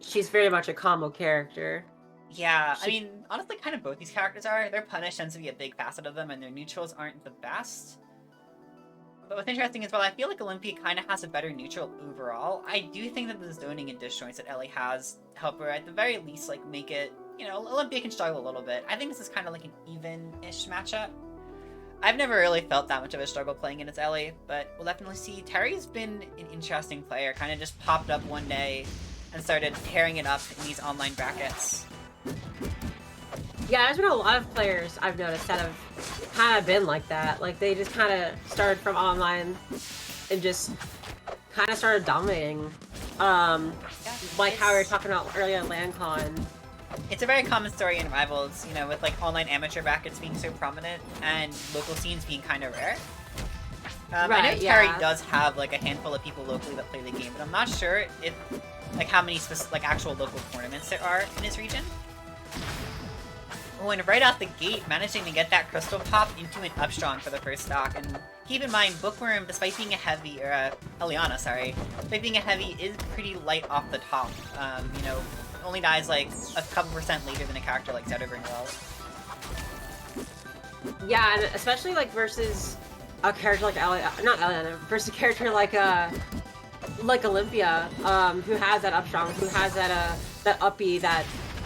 she's very much a combo character. Yeah, I mean, honestly, kind of both these characters are. Their punish tends to be a big facet of them, and their neutrals aren't the best. But what's interesting is, while I feel like Olympia kind of has a better neutral overall, I do think that the zoning and disjoints that Ellie has help her, at the very least, like, make it, you know, Olympia can struggle a little bit. I think this is kind of like an even-ish matchup. I've never really felt that much of a struggle playing against Ellie, but we'll definitely see. Teri's been an interesting player, kind of just popped up one day and started tearing it up in these online brackets. Yeah, there's been a lot of players I've noticed that have kind of been like that. Like, they just kind of started from online and just kind of started dominating. Like how we were talking about earlier at LANCon. It's a very common story in Rivals, you know, with like online amateur brackets being so prominent and local scenes being kind of rare. I know Teri does have like a handful of people locally that play the game, but I'm not sure if like how many like actual local tournaments there are in his region. Oh, and right out the gate, managing to get that crystal pop into an upstrong for the first stock. And keep in mind, Bookworm, despite being a heavy, or Elliana, sorry, despite being a heavy, is pretty light off the top. You know, only dies like a couple % later than a character like Zetterburn will. Yeah, and especially like versus a character like Elliana, versus a character like Olympia, who has that upstrong, who has that that uppy that,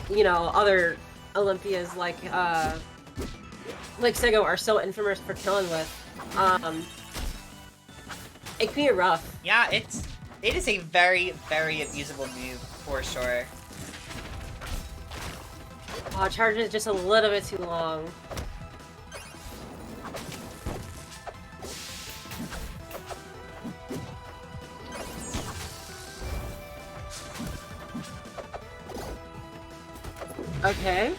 you know, other Olympias like Sego are so infamous for killing with. It can be rough. Yeah, it is a very, very abusable move for sure. Oh, charging is just a little bit too long. Okay.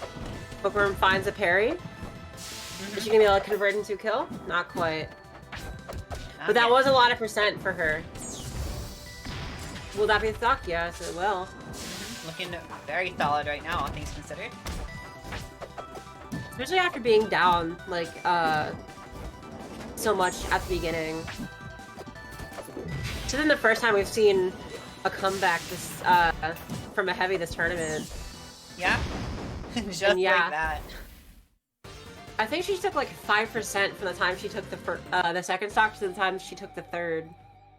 Bookworm finds a parry. Is she gonna be able to convert into a kill? Not quite. But that was a lot of % for her. Will that be the stock? Yes, it will. Looking very solid right now, all things considered. Especially after being down, like, so much at the beginning. This isn't the first time we've seen a comeback this, from a heavy this tournament. Yeah. Just like that. I think she took like 5% from the time she took the second stock to the time she took the third.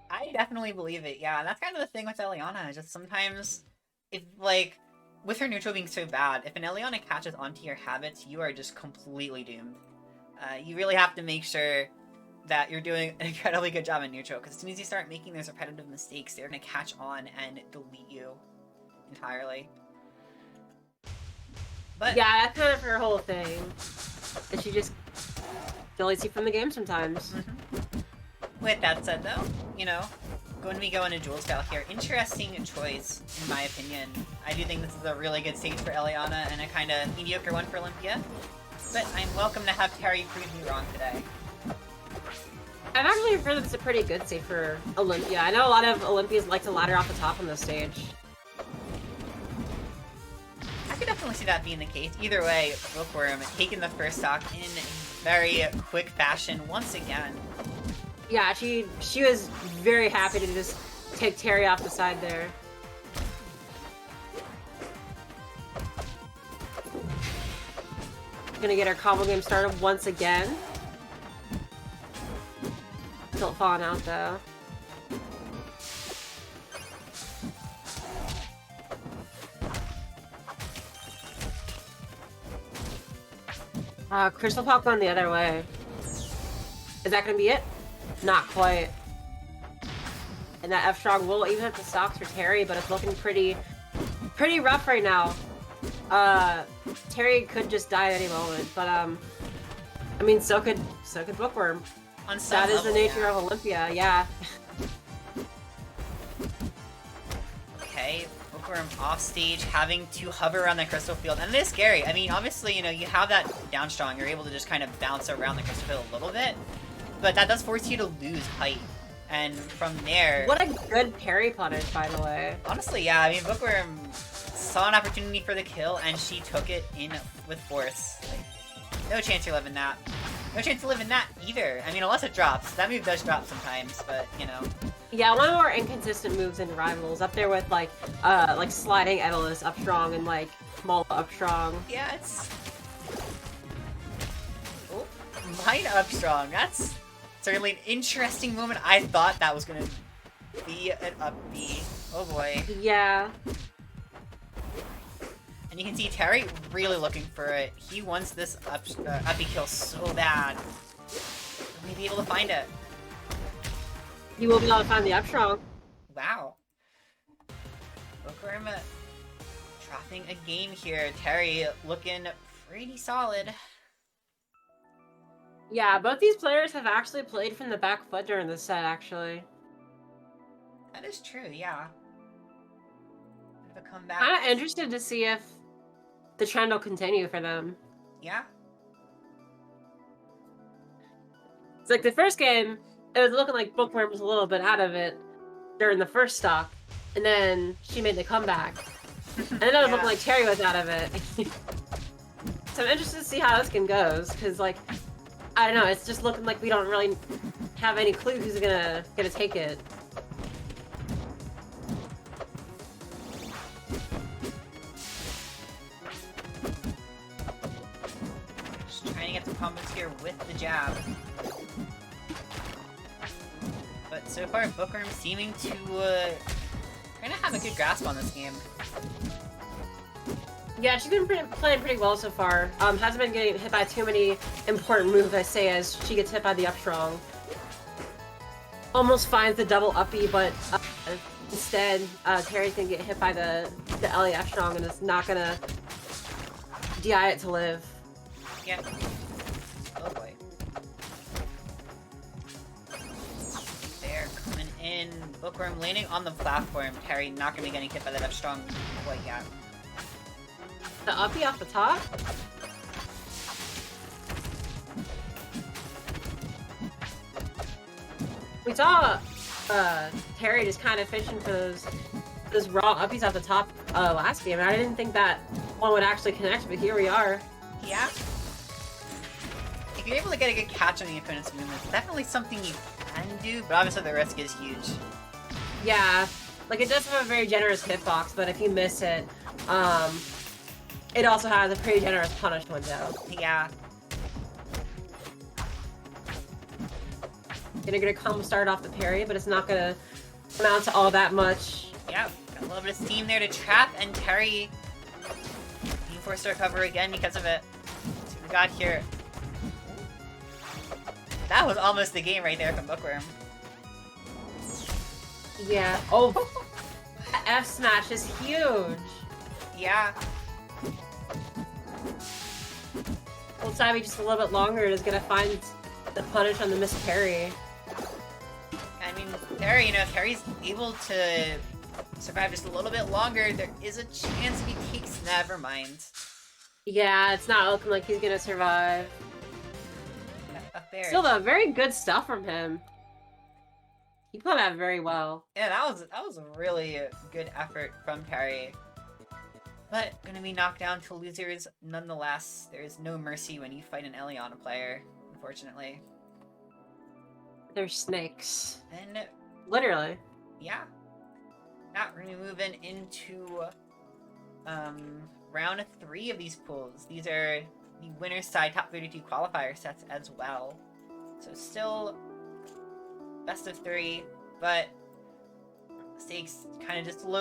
I definitely believe it, yeah. That's kind of the thing with Elliana, just sometimes, if like, with her neutral being so bad, if an Elliana catches onto your habits, you are just completely doomed. You really have to make sure that you're doing an incredibly good job in neutral, because as soon as you start making those repetitive mistakes, they're going to catch on and delete you entirely. But yeah, that's kind of her whole thing. And she just deletes you from the game sometimes. With that said, though, you know, going to be going to dual style here. Interesting choice, in my opinion. I do think this is a really good stage for Elliana and a kind of mediocre one for Olympia. But I'm welcome to have Teri prove me wrong today. I've actually heard that it's a pretty good stage for Olympia. I know a lot of Olympians like to ladder off the top on this stage. I could definitely see that being the case. Either way, Bookworm taking the first stock in very quick fashion once again. Yeah, she was very happy to just take Teri off the side there. Gonna get her combo game started once again. Still falling out though. Crystal Pop going the other way. Is that gonna be it? Not quite. And that F-Strong will even have the stocks for Teri, but it's looking pretty rough right now. Teri could just die at any moment, but I mean, so could Bookworm. That is the nature of Olympia, yeah. Okay, Bookworm off stage, having to hover around the crystal field, and it is scary. I mean, obviously, you know, you have that down strong, you're able to just kind of bounce around the crystal field a little bit, but that does force you to lose height. And from there... What a good parry punish, by the way. Honestly, yeah, I mean, Bookworm saw an opportunity for the kill, and she took it in with force. Like, no chance you're living that. No chance to live in that either. I mean, unless it drops. That move does drop sometimes, but, you know. Yeah, one of the more inconsistent moves in Rivals, up there with like sliding Edelus up strong and like Maul up strong. Yeah, it's... Oh, mine up strong. That's certainly an interesting moment. I thought that was gonna be an up B. Oh boy. Yeah. And you can see Teri really looking for it. He wants this uppy kill so bad. Will he be able to find it? You will be able to find the up strong. Wow. Bookworm dropping a game here. Teri looking pretty solid. Yeah, both these players have actually played from the back foot during this set, actually. That is true, yeah. The comeback. Kind of interested to see if the trend will continue for them. Yeah. It's like the first game, it was looking like Bookworm was a little bit out of it during the first stock, and then she made the comeback. And then it was looking like Teri was out of it. So I'm interested to see how this game goes, because like, I don't know, it's just looking like we don't really have any clue who's gonna take it. Just trying to get the combos here with the jab. But so far, Bookworm seeming to kind of have a good grasp on this game. Yeah, she's been playing pretty well so far. Hasn't been getting hit by too many important moves, I say, as she gets hit by the up strong. Almost finds the double uppy, but instead, Teri's gonna get hit by the Ellie up strong, and it's not gonna DI it to live. Yeah. Oh boy. They're coming in. Bookworm landing on the platform. Teri not gonna be getting hit by that up strong quite yet. The uppy off the top? We saw Teri just kind of fishing for those raw uppies off the top last game, and I didn't think that one would actually connect, but here we are. Yeah. If you're able to get a good catch on the opponent's movement, it's definitely something you can do, but obviously the risk is huge. Yeah, like it does have a very generous hitbox, but if you miss it, it also has a pretty generous punish window. Yeah. Gonna get a combo start off the parry, but it's not gonna amount to all that much. Yeah, got a little bit of steam there to trap, and Teri being forced to recover again because of it. So we got here. That was almost the game right there from Bookworm. Yeah. Oh, F smash is huge. Yeah. Well, Sabi just a little bit longer is gonna find the punish on the miss parry. I mean, Teri, you know, Teri's able to survive just a little bit longer. There is a chance if he takes Nevermind. Yeah, it's not looking like he's gonna survive. Up there. Still, though, very good stuff from him. He played that very well. Yeah, that was a really good effort from Teri. But gonna be knocked down to losers nonetheless. There is no mercy when you fight an Elliana player, unfortunately. They're snakes. Then, Literally. yeah. Now we're gonna be moving into round 3 of these pools. These are the winner's side top 32 qualifier sets as well. So still best of 3, but stakes kind of just low.